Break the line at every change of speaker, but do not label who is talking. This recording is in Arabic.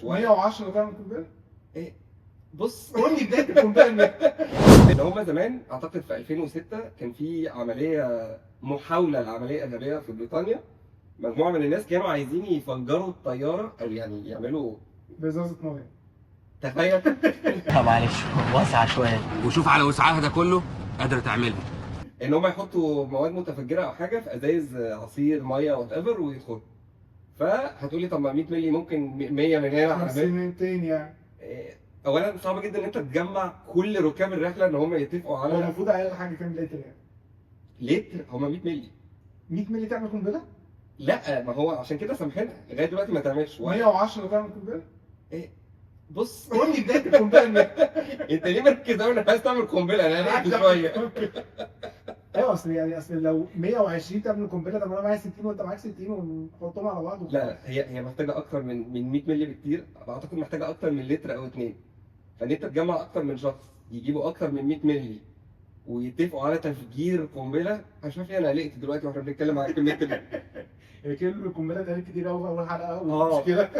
تعملش
110 تعمل قنبله؟
إيه، بص
قول لي بدايه القنبله.
ان هم زمان اعتقد في 2006 كان في عمليه محاوله لعمليه ارهابيه في بريطانيا. مجموعه من الناس كانوا عايزين يفجروا الطياره او يعني يعملوا،
بازازه ميه.
تخيل.
معلش واسعة شوية.
وشوف على وسعها ده كله قادرة تعملها.
ان هم يحطوا مواد متفجره او حاجه في ازايز عصير ميه وات ايفر ويدخلوا. فهتقولي طب ما 100 مللي ممكن 100 من هنا على 100.
200 يعني.
اولا صعب جدا ان انت تجمع كل ركاب الرحله ان هم يتفقوا
هو
على
المفروض اقل حاجه كام لتر يعني؟
لتر. هم 100 مللي.
100 مللي تعمل قنبله؟
لا، ما هو عشان كده سامحينها لغايه دلوقتي ما تعملش
110 تعمل قنبله؟
بص
قول لي بدايه القنبله.
انت ليه مركز قوي انك عايز تعمل قنبله؟ انا قلقت شويه.
ايوه اصل لو 120 تعمل قنبله، طب انا معايا 60 وانت معاك 60 ونحطهم على بعض.
لا، هي محتاجه اكتر من 100 مللي بكتير. اعتقد محتاجه اكتر من لتر او اتنين. فان انت تجمع اكتر من شخص يجيبوا اكتر من 100 مللي ويتفقوا على تفجير قنبله. انا مش عارف ليه انا قلقت دلوقتي واحنا بنتكلم عن كميه
هي كلمه القنبله اتقالت كتير قوي في اول حلقه
آه.
مش كده؟